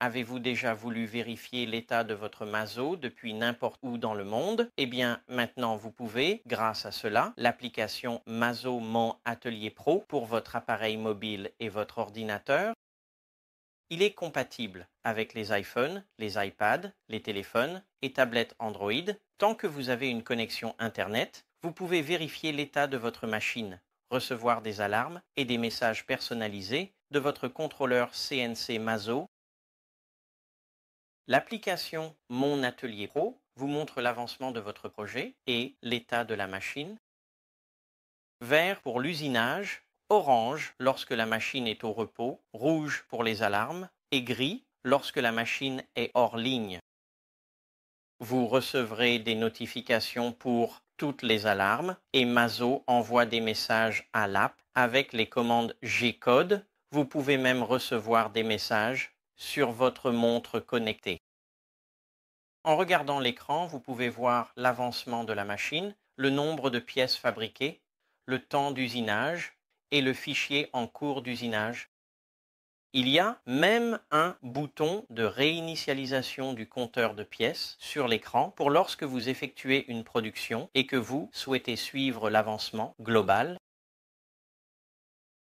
Avez-vous déjà voulu vérifier l'état de votre Mazo depuis n'importe où dans le monde? Eh bien, maintenant vous pouvez, grâce à cela, l'application Mazo Mon Atelier Pro pour votre appareil mobile et votre ordinateur. Il est compatible avec les iPhones, les iPads, les téléphones et tablettes Android. Tant que vous avez une connexion Internet, vous pouvez vérifier l'état de votre machine, recevoir des alarmes et des messages personnalisés de votre contrôleur CNC Mazo. L'application Mon Atelier Pro vous montre l'avancement de votre projet et l'état de la machine. Vert pour l'usinage, orange lorsque la machine est au repos, rouge pour les alarmes et gris lorsque la machine est hors ligne. Vous recevrez des notifications pour toutes les alarmes et Mazo envoie des messages à l'app avec les commandes G-code. Vous pouvez même recevoir des messages sur votre montre connectée. En regardant l'écran, vous pouvez voir l'avancement de la machine, le nombre de pièces fabriquées, le temps d'usinage et le fichier en cours d'usinage. Il y a même un bouton de réinitialisation du compteur de pièces sur l'écran pour lorsque vous effectuez une production et que vous souhaitez suivre l'avancement global.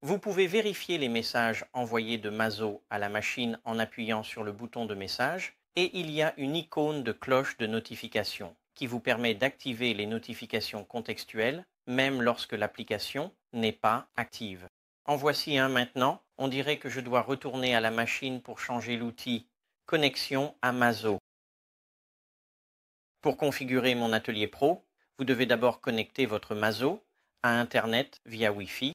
Vous pouvez vérifier les messages envoyés de Mazo à la machine en appuyant sur le bouton de message et il y a une icône de cloche de notification qui vous permet d'activer les notifications contextuelles même lorsque l'application n'est pas active. En voici un maintenant. On dirait que je dois retourner à la machine pour changer l'outil Connexion à Mazo. Pour configurer mon atelier pro, vous devez d'abord connecter votre Mazo à Internet via Wi-Fi.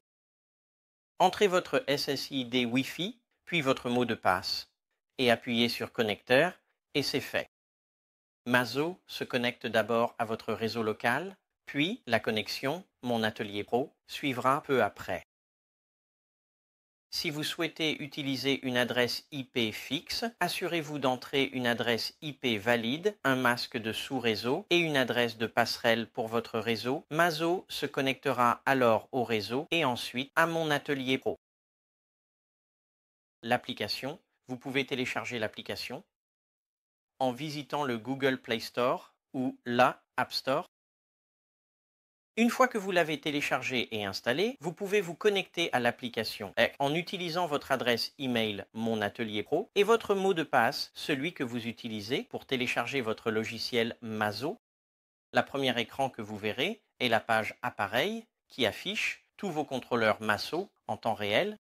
Entrez votre SSID Wi-Fi, puis votre mot de passe, et appuyez sur Connecteur, et c'est fait. Mazo se connecte d'abord à votre réseau local, puis la connexion, mon atelier pro, suivra peu après. Si vous souhaitez utiliser une adresse IP fixe, assurez-vous d'entrer une adresse IP valide, un masque de sous-réseau et une adresse de passerelle pour votre réseau. Mazo se connectera alors au réseau et ensuite à mon atelier pro. L'application, vous pouvez télécharger l'application en visitant le Google Play Store ou la App Store. Une fois que vous l'avez téléchargé et installé, vous pouvez vous connecter à l'application en utilisant votre adresse email Mon Atelier Pro et votre mot de passe, celui que vous utilisez pour télécharger votre logiciel Mazo. La première écran que vous verrez est la page Appareil qui affiche tous vos contrôleurs Mazo en temps réel.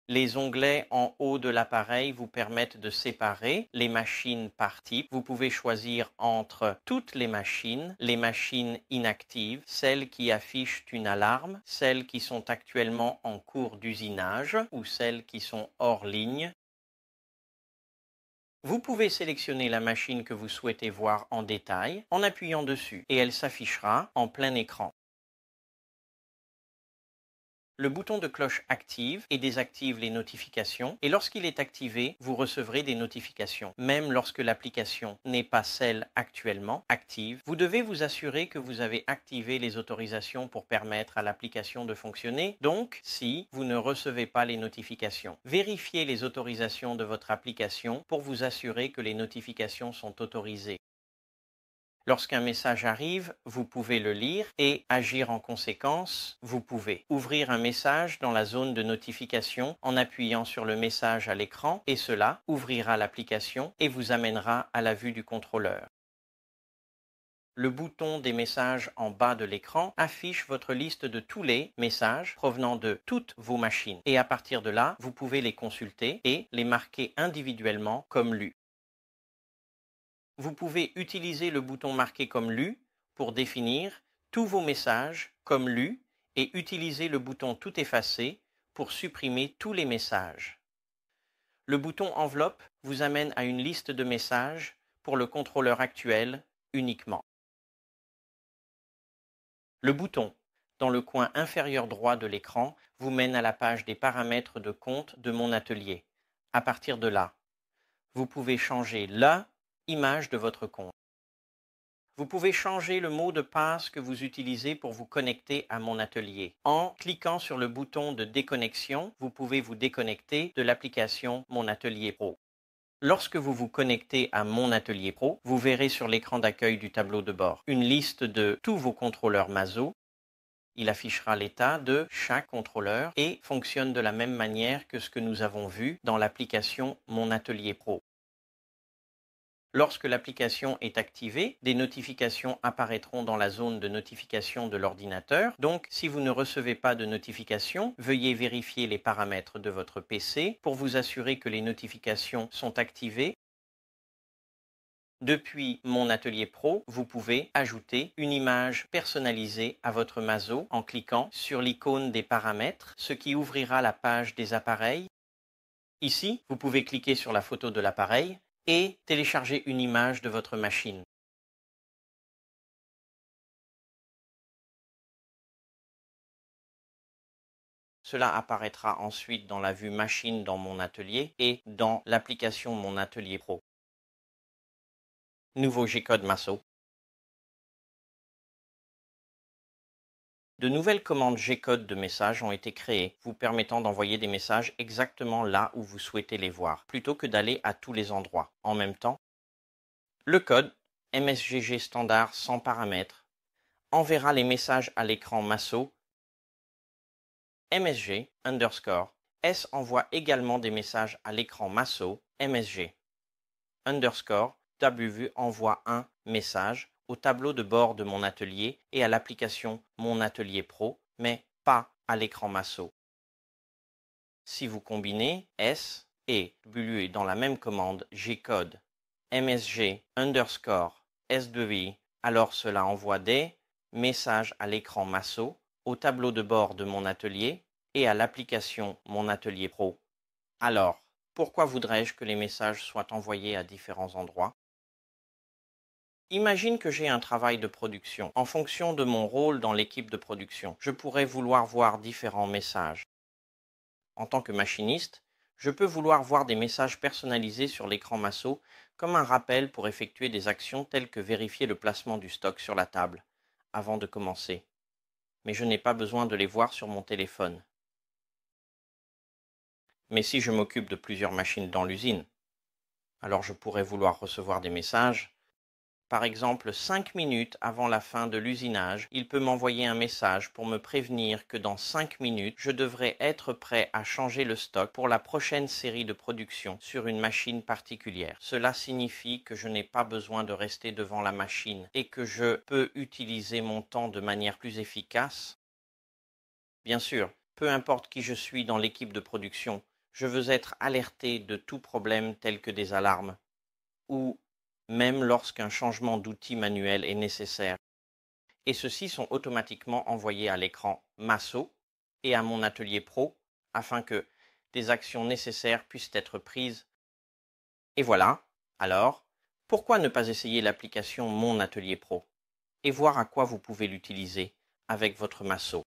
Les onglets en haut de l'appareil vous permettent de séparer les machines par type. Vous pouvez choisir entre toutes les machines inactives, celles qui affichent une alarme, celles qui sont actuellement en cours d'usinage ou celles qui sont hors ligne. Vous pouvez sélectionner la machine que vous souhaitez voir en détail en appuyant dessus et elle s'affichera en plein écran. Le bouton de cloche active et désactive les notifications et lorsqu'il est activé, vous recevrez des notifications. Même lorsque l'application n'est pas celle actuellement active, vous devez vous assurer que vous avez activé les autorisations pour permettre à l'application de fonctionner. Donc, si vous ne recevez pas les notifications, vérifiez les autorisations de votre application pour vous assurer que les notifications sont autorisées. Lorsqu'un message arrive, vous pouvez le lire et agir en conséquence. Vous pouvez ouvrir un message dans la zone de notification en appuyant sur le message à l'écran et cela ouvrira l'application et vous amènera à la vue du contrôleur. Le bouton des messages en bas de l'écran affiche votre liste de tous les messages provenant de toutes vos machines et à partir de là, vous pouvez les consulter et les marquer individuellement comme lus. Vous pouvez utiliser le bouton marqué comme lu pour définir tous vos messages comme lus et utiliser le bouton tout effacer pour supprimer tous les messages. Le bouton enveloppe vous amène à une liste de messages pour le contrôleur actuel uniquement. Le bouton dans le coin inférieur droit de l'écran vous mène à la page des paramètres de compte de mon atelier. À partir de là, vous pouvez changer l'image de votre compte. Vous pouvez changer le mot de passe que vous utilisez pour vous connecter à mon atelier. En cliquant sur le bouton de déconnexion, vous pouvez vous déconnecter de l'application Mon Atelier Pro. Lorsque vous vous connectez à Mon Atelier Pro, vous verrez sur l'écran d'accueil du tableau de bord une liste de tous vos contrôleurs Maso. Il affichera l'état de chaque contrôleur et fonctionne de la même manière que ce que nous avons vu dans l'application Mon Atelier Pro. Lorsque l'application est activée, des notifications apparaîtront dans la zone de notification de l'ordinateur. Donc, si vous ne recevez pas de notifications, veuillez vérifier les paramètres de votre PC pour vous assurer que les notifications sont activées. Depuis Mon Atelier Pro, vous pouvez ajouter une image personnalisée à votre Maso en cliquant sur l'icône des paramètres, ce qui ouvrira la page des appareils. Ici, vous pouvez cliquer sur la photo de l'appareil et télécharger une image de votre machine. Cela apparaîtra ensuite dans la vue machine dans Mon Atelier et dans l'application Mon Atelier Pro. Nouveau G-code Maso. De nouvelles commandes G-code de messages ont été créées, vous permettant d'envoyer des messages exactement là où vous souhaitez les voir, plutôt que d'aller à tous les endroits en même temps. Le code MSGG standard sans paramètres enverra les messages à l'écran Maso. MSG _ S envoie également des messages à l'écran Maso MSG _ W envoie un message au tableau de bord de Mon Atelier et à l'application Mon Atelier Pro, mais pas à l'écran Maso. Si vous combinez S et W dans la même commande G-code MSG _ S2I, alors cela envoie des messages à l'écran Maso, au tableau de bord de Mon Atelier et à l'application Mon Atelier Pro. Alors, pourquoi voudrais-je que les messages soient envoyés à différents endroits? Imagine que j'ai un travail de production. En fonction de mon rôle dans l'équipe de production, je pourrais vouloir voir différents messages. En tant que machiniste, je peux vouloir voir des messages personnalisés sur l'écran Maso comme un rappel pour effectuer des actions telles que vérifier le placement du stock sur la table avant de commencer. Mais je n'ai pas besoin de les voir sur mon téléphone. Mais si je m'occupe de plusieurs machines dans l'usine, alors je pourrais vouloir recevoir des messages. Par exemple, 5 minutes avant la fin de l'usinage, il peut m'envoyer un message pour me prévenir que dans 5 minutes, je devrais être prêt à changer le stock pour la prochaine série de production sur une machine particulière. Cela signifie que je n'ai pas besoin de rester devant la machine et que je peux utiliser mon temps de manière plus efficace. Bien sûr, peu importe qui je suis dans l'équipe de production, je veux être alerté de tout problème tel que des alarmes ou même lorsqu'un changement d'outil manuel est nécessaire. Et ceux-ci sont automatiquement envoyés à l'écran Maso et à Mon Atelier Pro afin que des actions nécessaires puissent être prises. Et voilà, alors, pourquoi ne pas essayer l'application Mon Atelier Pro et voir à quoi vous pouvez l'utiliser avec votre Maso?